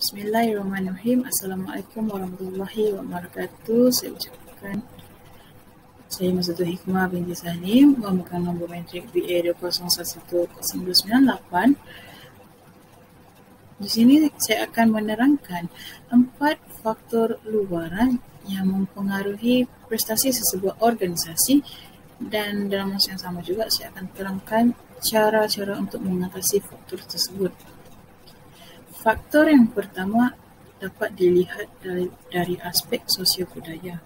Bismillahirrahmanirrahim. Assalamualaikum warahmatullahi wabarakatuh. Saya Mazutul Hikmah binti Salim, memegang nombor metrik BA 2011098. Di sini saya akan menerangkan 4 faktor luaran yang mempengaruhi prestasi sesebuah organisasi, dan dalam masa yang sama juga saya akan terangkan cara-cara untuk mengatasi faktor tersebut. Faktor yang pertama dapat dilihat dari aspek sosial budaya.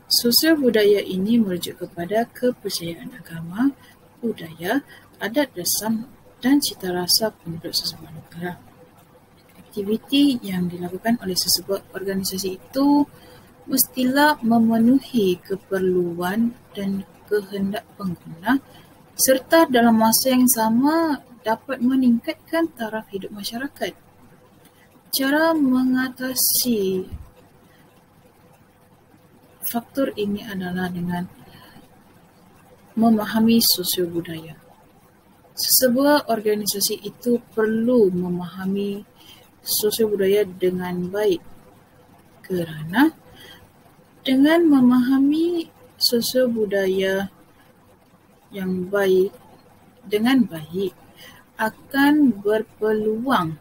Sosial budaya ini merujuk kepada kepercayaan agama, budaya, adat rasam, dan cita rasa penduduk sesebuah negara. Aktiviti yang dilakukan oleh sesebuah organisasi itu mestilah memenuhi keperluan dan kehendak pengguna, serta dalam masa yang sama dapat meningkatkan taraf hidup masyarakat. Cara mengatasi faktor ini adalah dengan memahami sosial budaya. Sesebuah organisasi itu perlu memahami sosial budaya dengan baik, kerana dengan memahami sosial budaya yang baik dengan baik akan berpeluang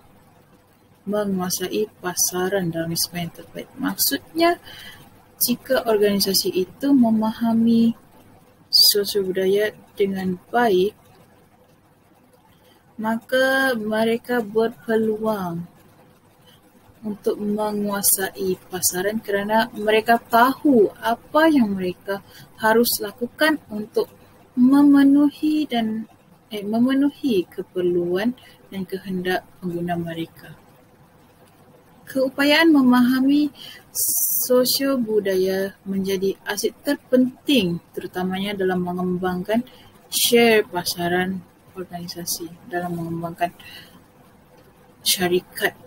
menguasai pasaran dalam risma yang terbaik. Maksudnya, jika organisasi itu memahami sosial budaya dengan baik, maka mereka berpeluang untuk menguasai pasaran kerana mereka tahu apa yang mereka harus lakukan untuk memenuhi keperluan dan kehendak pengguna mereka. Keupayaan memahami sosial budaya menjadi aset terpenting, terutamanya dalam mengembangkan share pasaran organisasi, dalam mengembangkan syarikat,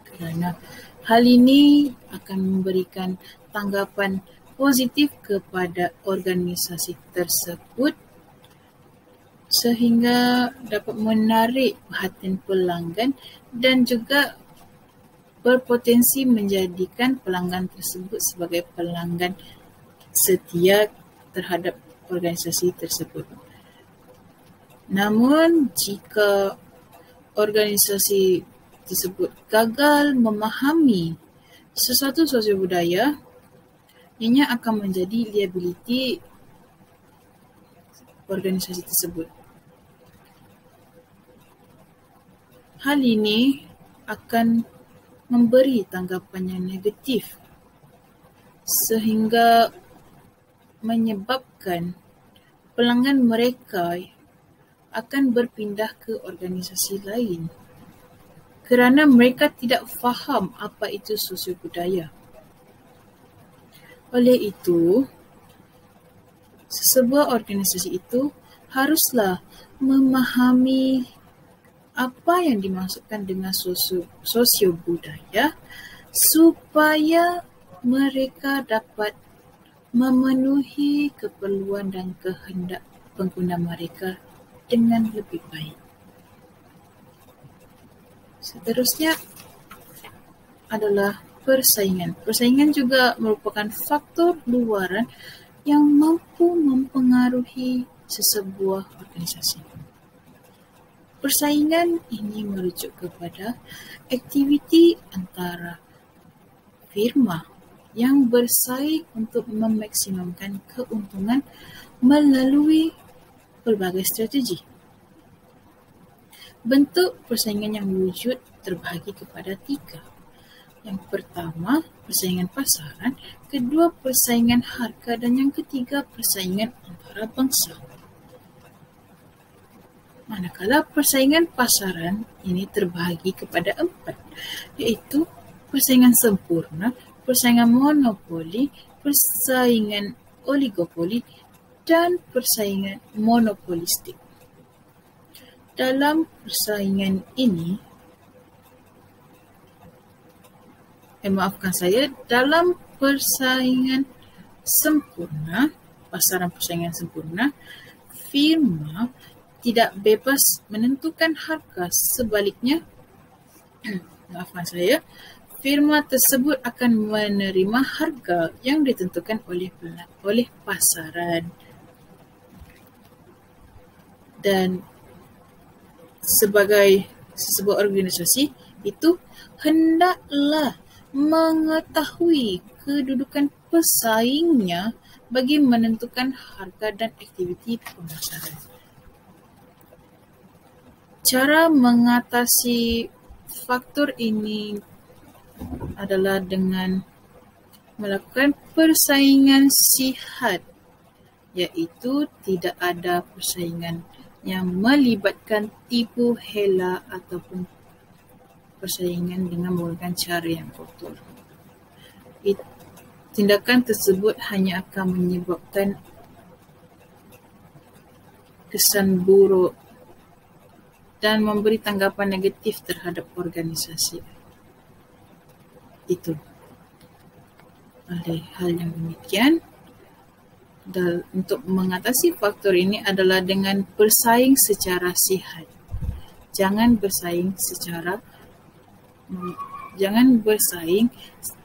kerana hal ini akan memberikan tanggapan positif kepada organisasi tersebut sehingga dapat menarik perhatian pelanggan dan juga berpotensi menjadikan pelanggan tersebut sebagai pelanggan setia terhadap organisasi tersebut. Namun, jika organisasi tersebut gagal memahami sesuatu sosial budaya, ianya akan menjadi liability organisasi tersebut. Hal ini akan memberi tanggapan yang negatif sehingga menyebabkan pelanggan mereka akan berpindah ke organisasi lain kerana mereka tidak faham apa itu sosial budaya. Oleh itu, sesebuah organisasi itu haruslah memahami apa yang dimaksudkan dengan sosio budaya supaya mereka dapat memenuhi keperluan dan kehendak pengguna mereka dengan lebih baik. Seterusnya adalah persaingan. Persaingan juga merupakan faktor luaran yang mampu mempengaruhi sesebuah organisasi. Persaingan ini merujuk kepada aktiviti antara firma yang bersaing untuk memaksimumkan keuntungan melalui pelbagai strategi. Bentuk persaingan yang wujud terbahagi kepada 3. Yang pertama, persaingan pasaran, kedua, persaingan harga, dan yang ketiga, persaingan antara bangsa. Manakala persaingan pasaran ini terbahagi kepada 4, iaitu persaingan sempurna, persaingan monopoli, persaingan oligopoli, dan persaingan monopolistik. Dalam persaingan ini, dalam persaingan sempurna, pasaran persaingan sempurna, firma tidak bebas menentukan harga. Sebaliknya, maafkan saya, firma tersebut akan menerima harga yang ditentukan oleh pasaran. Dan sebagai sebuah organisasi itu hendaklah mengetahui kedudukan pesaingnya bagi menentukan harga dan aktiviti pemasaran. Cara mengatasi faktor ini adalah dengan melakukan persaingan sihat, iaitu tidak ada persaingan yang melibatkan tipu hela ataupun persaingan dengan menggunakan cara yang kotor. Tindakan tersebut hanya akan menyebabkan kesan buruk dan memberi tanggapan negatif terhadap organisasi itu. Oleh hal yang demikian, untuk mengatasi faktor ini adalah dengan bersaing secara sihat. Jangan bersaing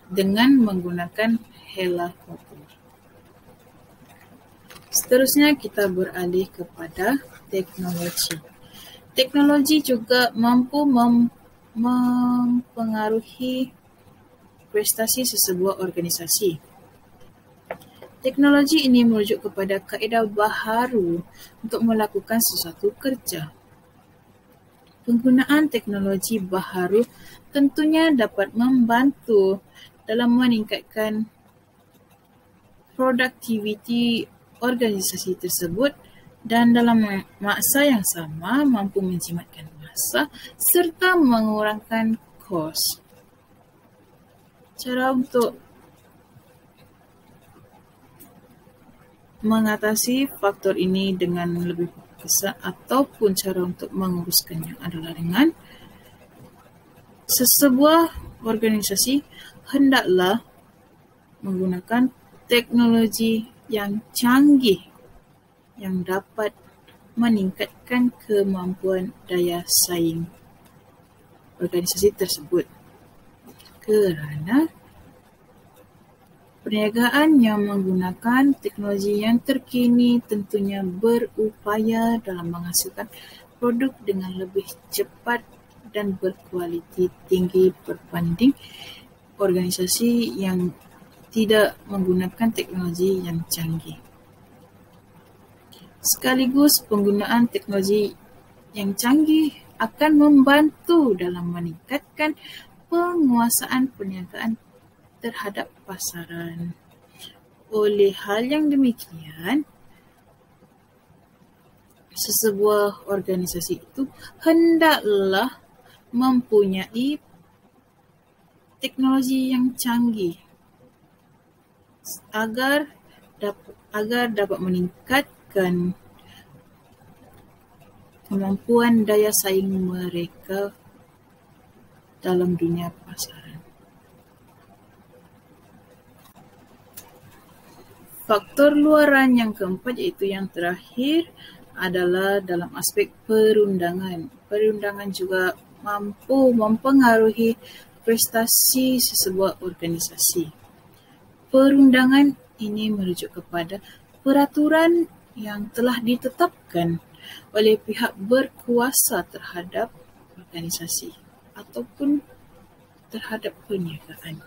dengan menggunakan hela kotor. Seterusnya kita beralih kepada teknologi. Teknologi juga mampu mempengaruhi prestasi sesebuah organisasi. Teknologi ini merujuk kepada kaedah baharu untuk melakukan sesuatu kerja. Penggunaan teknologi baharu tentunya dapat membantu dalam meningkatkan produktiviti organisasi tersebut dan dalam masa yang sama mampu menjimatkan masa serta mengurangkan kos. Cara untuk mengatasi faktor ini dengan lebih besar ataupun cara untuk menguruskannya adalah dengan sesebuah organisasi hendaklah menggunakan teknologi yang canggih yang dapat meningkatkan kemampuan daya saing organisasi tersebut. Kerana perniagaan yang menggunakan teknologi yang terkini tentunya berupaya dalam menghasilkan produk dengan lebih cepat dan berkualiti tinggi berbanding organisasi yang tidak menggunakan teknologi yang canggih. Sekaligus penggunaan teknologi yang canggih akan membantu dalam meningkatkan penguasaan perniagaan terhadap pasaran. Oleh hal yang demikian, sesebuah organisasi itu hendaklah mempunyai teknologi yang canggih agar dapat meningkatkan kemampuan daya saing mereka dalam dunia pasaran. Faktor luaran yang keempat, iaitu yang terakhir, adalah dalam aspek perundangan. Perundangan juga mampu mempengaruhi prestasi sesebuah organisasi. Perundangan ini merujuk kepada peraturan yang telah ditetapkan oleh pihak berkuasa terhadap organisasi ataupun terhadap perniagaan.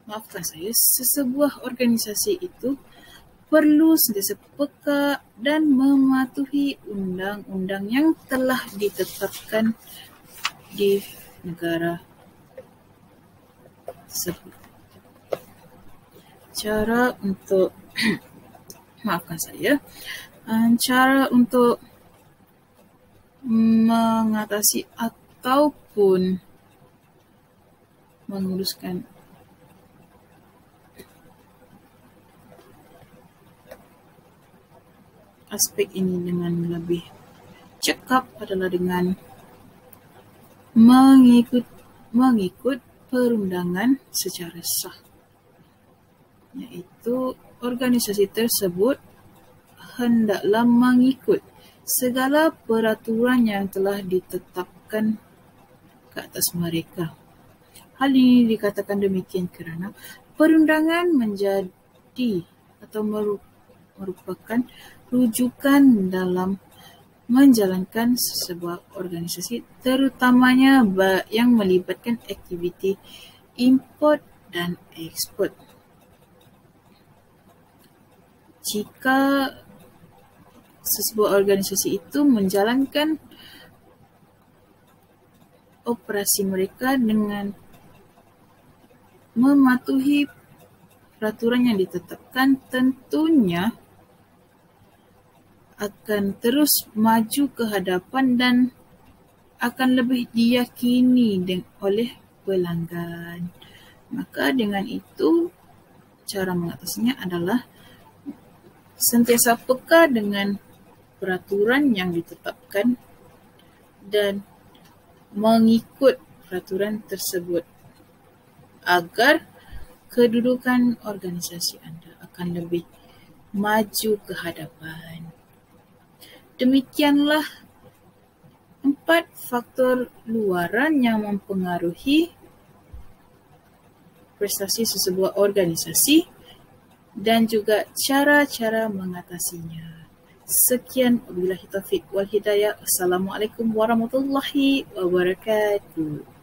Sesebuah organisasi itu perlu sentiasa peka dan mematuhi undang-undang yang telah ditetapkan di negara tersebut. Cara untuk mengatasi ataupun menguruskan aspek ini dengan lebih cekap adalah dengan mengikut perundangan secara sah, iaitu organisasi tersebut hendaklah mengikut segala peraturan yang telah ditetapkan ke atas mereka. Hal ini dikatakan demikian kerana perundangan menjadi atau merupakan rujukan dalam menjalankan sebuah organisasi, terutamanya yang melibatkan aktiviti import dan ekspor. Jika sebuah organisasi itu menjalankan operasi mereka dengan mematuhi peraturan yang ditetapkan, tentunya akan terus maju ke hadapan dan akan lebih diyakini oleh pelanggan. Maka dengan itu, cara mengatasinya adalah sentiasa peka dengan peraturan yang ditetapkan dan mengikut peraturan tersebut agar kedudukan organisasi anda akan lebih maju ke hadapan. Demikianlah 4 faktor luaran yang mempengaruhi prestasi sesebuah organisasi dan juga cara-cara mengatasinya. Sekian, wabillahi taufiq wal hidayah. Assalamualaikum warahmatullahi wabarakatuh.